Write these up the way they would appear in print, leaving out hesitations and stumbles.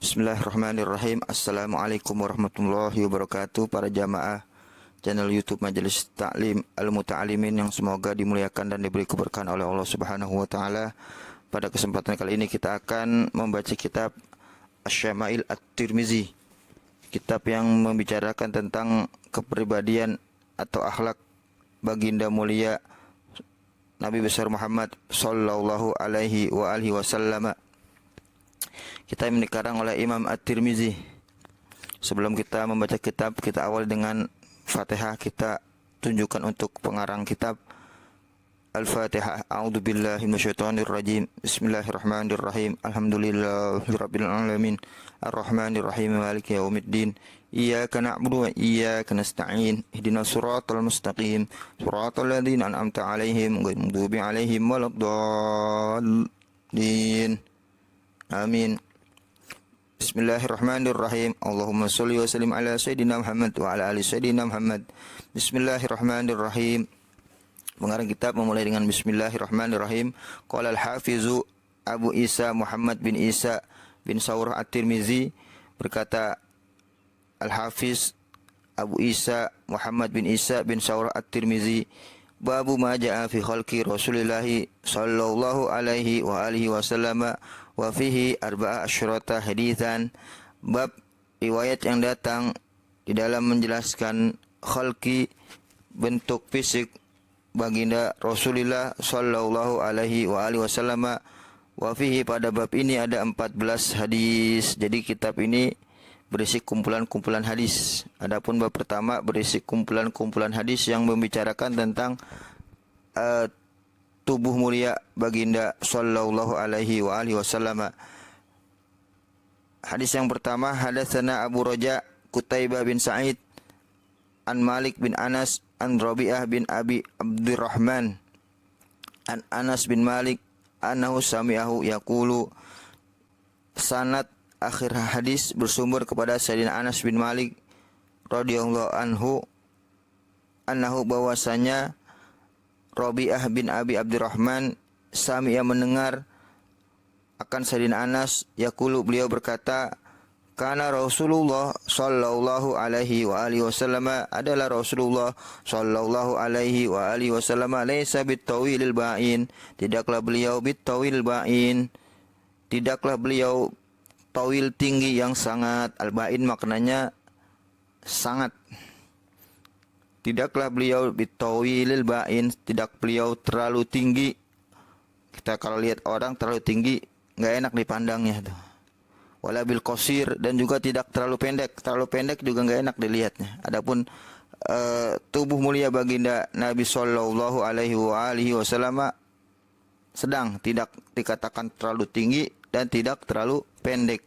Bismillahirrahmanirrahim. Assalamualaikum warahmatullahi wabarakatuh. Para jamaah channel YouTube Majelis Taklim Al-Muta'alimin yang semoga dimuliakan dan diberi keberkahan oleh Allah Subhanahu wa taala. Pada kesempatan kali ini kita akan membaca kitab Asy-Syama'il At-Tirmizi. Kitab yang membicarakan tentang kepribadian atau akhlak baginda mulia Nabi besar Muhammad sallallahu alaihi wa alihi wasallam. Kita yang dikarang oleh Imam At-Tirmizi. Sebelum kita membaca kitab, kita awal dengan Fatihah. Kita tunjukkan untuk pengarang kitab. Al-Fatihah. A'udzubillahi minasyaitonirrajim. Bismillahirrahmanirrahim. Alhamdulillahirabbil alamin. Arrahmanirrahim. Maliki yaumiddin. Iyyaka na'budu wa iyyaka nasta'in. Ihdinas siratal mustaqim. Siratal ladzina an'amta 'alaihim ghairil maghdubi 'alaihim waladdallin. Amin. Bismillahirrahmanirrahim. Allahumma sholli wa sallim ala Sayyidina Muhammad wa ala ali Sayyidina Muhammad. Bismillahirrahmanirrahim. Pengarang kitab memulai dengan Bismillahirrahmanirrahim. Qala al-Hafizu Abu Isa Muhammad bin Isa bin Saurah At-Tirmizi, berkata Al-Hafiz Abu Isa Muhammad bin Isa bin Saurah At-Tirmizi, babu ma ja'a fi khalqi Rasulillahi sallallahu alaihi wa alihi wasallam wa fihi arba'a asyrata haditsan. Bab riwayat yang datang di dalam menjelaskan khalqi, bentuk fisik baginda Rasulullah sallallahu alaihi wa alihi wasallam. Wa fihi, pada bab ini ada 14 hadis. Jadi kitab ini berisi kumpulan-kumpulan hadis. Adapun bab pertama berisi kumpulan-kumpulan hadis yang membicarakan tentang tubuh mulia baginda sallallahu alaihi wa alihi wasallam. Hadis yang pertama, hadatsana Abu Raja Qutaibah bin Sa'id an Malik bin Anas an Rabi'ah bin Abi Abdurrahman an Anas bin Malik annahu sami'ahu yaqulu. Sanad akhir hadis bersumber kepada Sayyidina Anas bin Malik radhiyallahu anhu, annahu, bahwasanya Rabi'ah bin Abi Abdurrahman sami'a, mendengar akan Sayyidina Anas, yaqulu, beliau berkata, kana Rasulullah sallallahu alaihi wa alihi wasallam, adalah Rasulullah sallallahu alaihi wa alihi wasallam, laisa bitawilil ba'in, tidaklah beliau bitawil ba'in, tidaklah beliau tawil, tinggi yang sangat. Al-ba'in maknanya sangat. Tidaklah beliau bitawilil ba'in, tidak beliau terlalu tinggi. Kita kalau lihat orang terlalu tinggi nggak enak dipandangnya tuh. Wala bil qasir, dan juga tidak terlalu pendek. Terlalu pendek juga nggak enak dilihatnya. Adapun tubuh mulia baginda Nabi sallallahu alaihi wa alihi wasallam sedang, tidak dikatakan terlalu tinggi dan tidak terlalu pendek.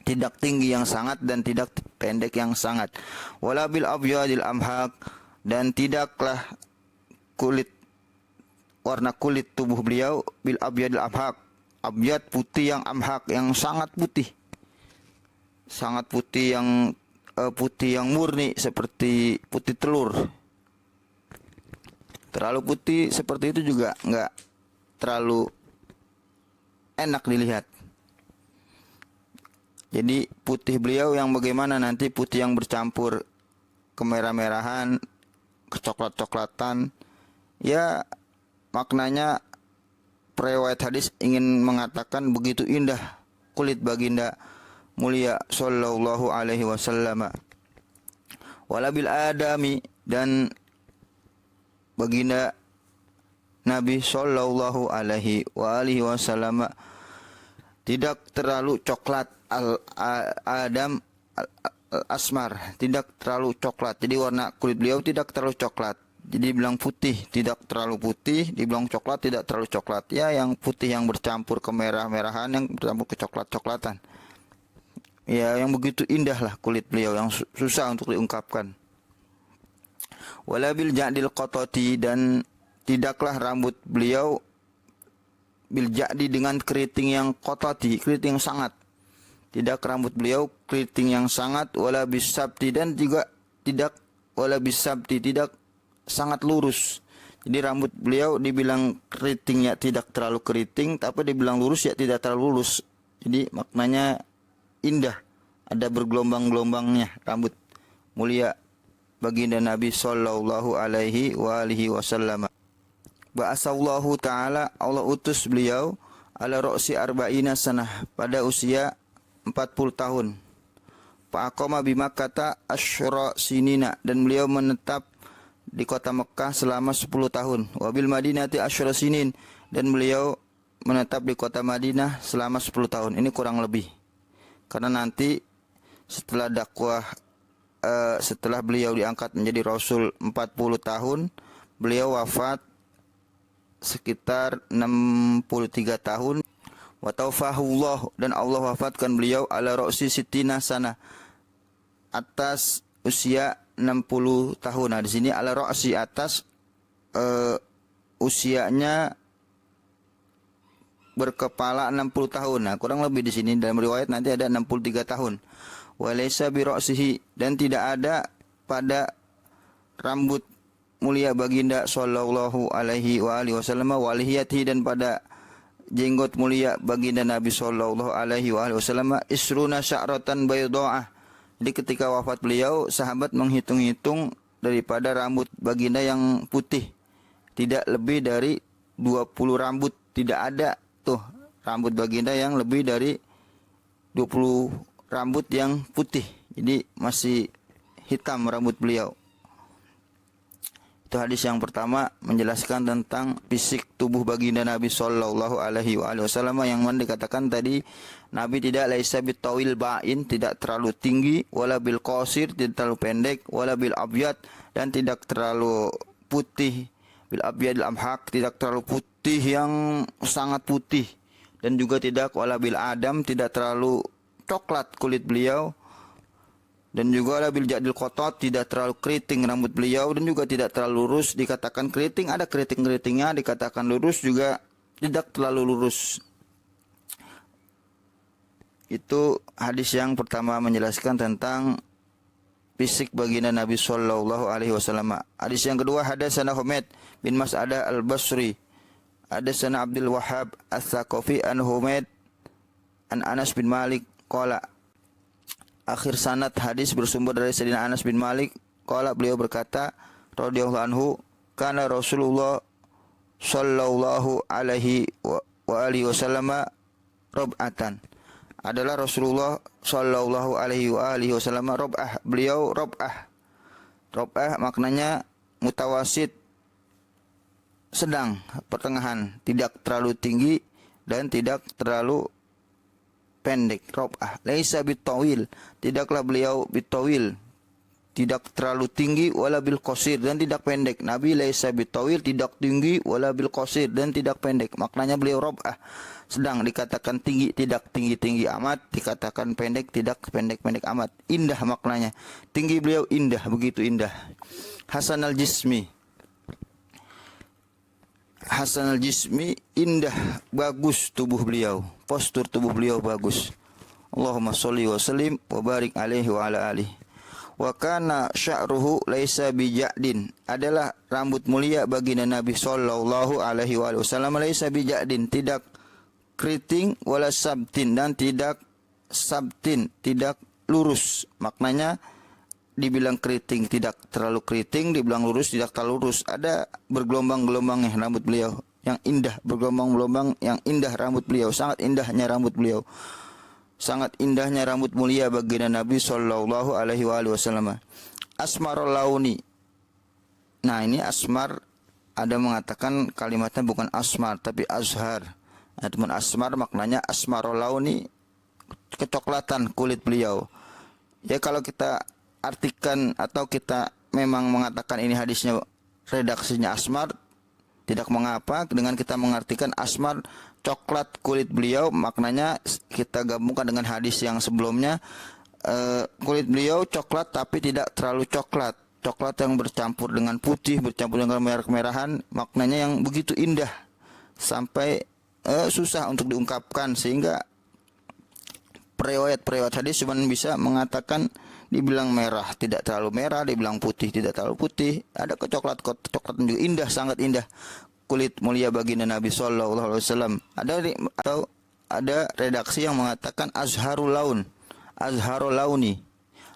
Tidak tinggi yang sangat dan tidak pendek yang sangat. Wala bil abyadil amhaq, dan tidaklah warna kulit tubuh beliau bil abyadil amhaq, abyad putih yang amhaq yang sangat putih. Sangat putih yang murni seperti putih telur. Terlalu putih seperti itu juga enggak terlalu enak dilihat. Jadi putih beliau yang bagaimana nanti, putih yang bercampur kemerah-merahan, kecoklat-coklatan. Ya, maknanya periwayat hadis ingin mengatakan begitu indah kulit baginda mulia sallallahu alaihi wasallam. Wala bil adami, dan baginda Nabi sallallahu alaihi wa alihi wasallam tidak terlalu coklat, al-adam al-asmar, tidak terlalu coklat. Jadi warna kulit beliau tidak terlalu coklat. Jadi bilang putih, tidak terlalu putih, dibilang coklat, tidak terlalu coklat. Ya, yang putih yang bercampur kemerah-merahan, yang bercampur ke coklat-coklatan. Ya, yang begitu indah lah kulit beliau, yang susah untuk diungkapkan. Wala bil ja'dil qatati, dan tidaklah rambut beliau bil ja'di, dengan keriting yang qatati, keriting yang sangat. Tidak rambut beliau keriting yang sangat. Wala bisabti, dan juga tidak wala bisabti, tidak sangat lurus. Jadi rambut beliau dibilang keriting ya tidak terlalu keriting, tapi dibilang lurus ya tidak terlalu lurus. Jadi maknanya indah, ada bergelombang-gelombangnya rambut mulia baginda Nabi sallallahu alaihi wasallam. Ba'asallahu ta'ala, Allah utus beliau ala ra'si arba'ina sanah, pada usia 40 tahun. Fa'aqama bimakkata asyra sinina, dan beliau menetap di kota Mekah selama 10 tahun. Wabil Madinati asyra sinin, dan beliau menetap di kota Madinah selama 10 tahun. Ini kurang lebih. Karena nanti setelah dakwah, setelah beliau diangkat menjadi Rasul 40 tahun, beliau wafat sekitar 63 tahun. Wa taufahullah, dan Allah wafatkan beliau ala ra'si sittina sana, atas usia 60 tahun. Nah, di sini ala ra'si, atas usianya berkepala 60 tahun. Nah, kurang lebih di sini dalam riwayat nanti ada 63 tahun. Wa laysa bi ra'sihi, dan tidak ada pada rambut mulia baginda sallallahu alaihi wasallam, wa lihiyatihi, dan pada jenggot mulia baginda Nabi sallallahu alaihi wasallam isruna sya'ratan baydha'ah. Jadi ketika wafat beliau, sahabat menghitung-hitung daripada rambut baginda yang putih, tidak lebih dari 20 rambut. Tidak ada tuh rambut baginda yang lebih dari 20 rambut yang putih. Jadi masih hitam rambut beliau. Itu hadis yang pertama, menjelaskan tentang fisik tubuh baginda Nabi sallallahu alaihi wasallam, yang mana dikatakan tadi Nabi tidak laisa bitawil ba'in, tidak terlalu tinggi, wala bil qasir, tidak terlalu pendek, wala bil abyad, dan tidak terlalu putih, bil abyadil amhaq, tidak terlalu putih yang sangat putih, dan juga tidak wala bil adam, tidak terlalu coklat kulit beliau, dan juga wala bil jadil qatat, tidak terlalu keriting rambut beliau, dan juga tidak terlalu lurus. Dikatakan keriting, ada keriting-keritingnya, dikatakan lurus juga tidak terlalu lurus. Itu hadis yang pertama, menjelaskan tentang fisik baginda Nabi sallallahu alaihi wasallam. Hadis yang kedua, hadatsana Humaid bin Mas'adah al-Basri, hadatsana Abdul Wahhab ats-Tsaqafi an Humaid an Anas bin Malik qala. Akhir sanad hadis bersumber dari Sayyidina Anas bin Malik qala, beliau berkata radhiyallahu anhu, kana Rasulullah sallallahu alaihi wasallam rob'atan, adalah Rasulullah sallallahu alaihi wasallam rob'ah, beliau rob'ah. Rob'ah maknanya mutawasid, sedang, pertengahan, tidak terlalu tinggi dan tidak terlalu pendek. Rob'ah laisa bitawil, tidaklah beliau bitawil, tidak terlalu tinggi, wala bil qasir, dan tidak pendek. Nabi laisa bitawil, tidak tinggi, wala bil qasir, dan tidak pendek. Maknanya beliau rob'ah, sedang. Dikatakan tinggi, tidak tinggi-tinggi amat, dikatakan pendek, tidak pendek-pendek amat. Indah maknanya. Tinggi beliau indah, begitu indah. Hasanal jismi, hasanal jismi, indah, bagus tubuh beliau, postur tubuh beliau bagus. Allahumma sholli wa sallim wa barik alaihi wa ala alihi. Wa kana sya'ruhu laisa bija'din, adalah rambut mulia baginda Nabi sallallahu alaihi wasallam laisa bija'din, tidak keriting, wala sabtin, dan tidak sabtin, tidak lurus. Maknanya dibilang keriting, tidak terlalu keriting, dibilang lurus, tidak terlalu lurus. Ada bergelombang-gelombangnya rambut beliau yang indah, bergelombang-gelombang yang indah rambut beliau, sangat indahnya rambut beliau, sangat indahnya rambut mulia baginda Nabi sallallahu alaihi wasallam. Asmarul launi, nah ini asmar, ada mengatakan kalimatnya bukan asmar tapi azhar. Adapun asmar maknanya asmarul launi, kecoklatan kulit beliau. Ya, kalau kita artikan atau kita memang mengatakan ini hadisnya redaksinya asmar, tidak mengapa dengan kita mengartikan asmar coklat kulit beliau, maknanya kita gabungkan dengan hadis yang sebelumnya, kulit beliau coklat tapi tidak terlalu coklat, coklat yang bercampur dengan putih, bercampur dengan merah-merahan, maknanya yang begitu indah sampai susah untuk diungkapkan, sehingga periwayat hadis cuma bisa mengatakan dibilang merah, tidak terlalu merah, dibilang putih, tidak terlalu putih, ada kecoklatan juga, indah, sangat indah kulit mulia baginda Nabi sallallahu alaihi wasallam. Ada redaksi yang mengatakan azharul laun, azharul launi.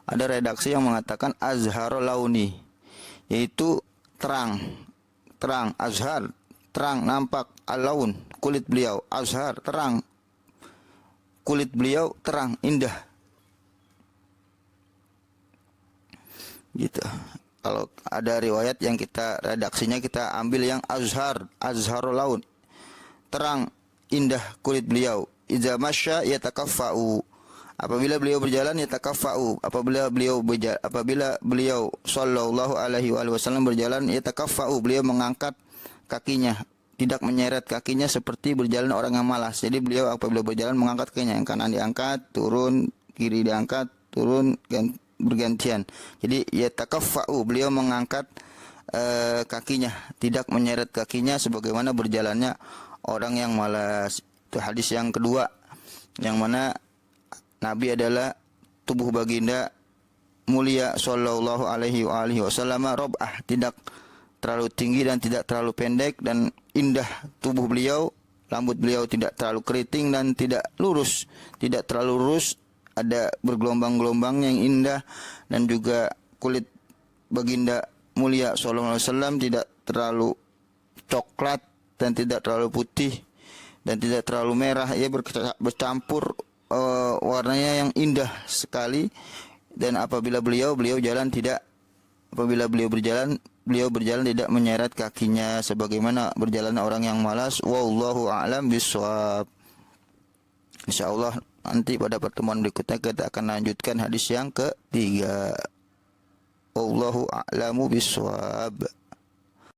Ada redaksi yang mengatakan azharul launi, yaitu terang, azhar, terang, nampak, al-laun, kulit beliau, azhar, terang, kulit beliau terang, indah. Gitu. Kalau ada riwayat yang kita redaksinya kita ambil yang azharul laun, terang, indah kulit beliau. Idza masya yatakaffa'u. Apabila beliau berjalan yatakaffa'u. Apabila beliau sallallahu alaihi wasallam berjalan yatakaffa'u, beliau mengangkat kakinya, tidak menyeret kakinya seperti berjalan orang yang malas. Jadi beliau apabila berjalan mengangkat kakinya, yang kanan diangkat, turun, kiri diangkat, turun, bergantian. Jadi yatakaffa'u, beliau mengangkat kakinya, tidak menyeret kakinya sebagaimana berjalannya orang yang malas. Itu hadis yang kedua, yang mana Nabi adalah tubuh baginda mulia sallallahu alaihi wasallam, rob'ah, tidak terlalu tinggi dan tidak terlalu pendek, dan indah tubuh beliau, rambut beliau tidak terlalu keriting dan tidak lurus, tidak terlalu lurus, ada bergelombang-gelombang yang indah, dan juga kulit baginda mulia sallallahu alaihi wasallam tidak terlalu coklat dan tidak terlalu putih dan tidak terlalu merah, ia bercampur warnanya yang indah sekali. Dan apabila beliau berjalan tidak menyeret kakinya sebagaimana berjalan orang yang malas. Wallahu a'lam bishawab. Insyaallah nanti pada pertemuan berikutnya kita akan lanjutkan hadis yang ketiga. Wallahu a'lamu bishawab.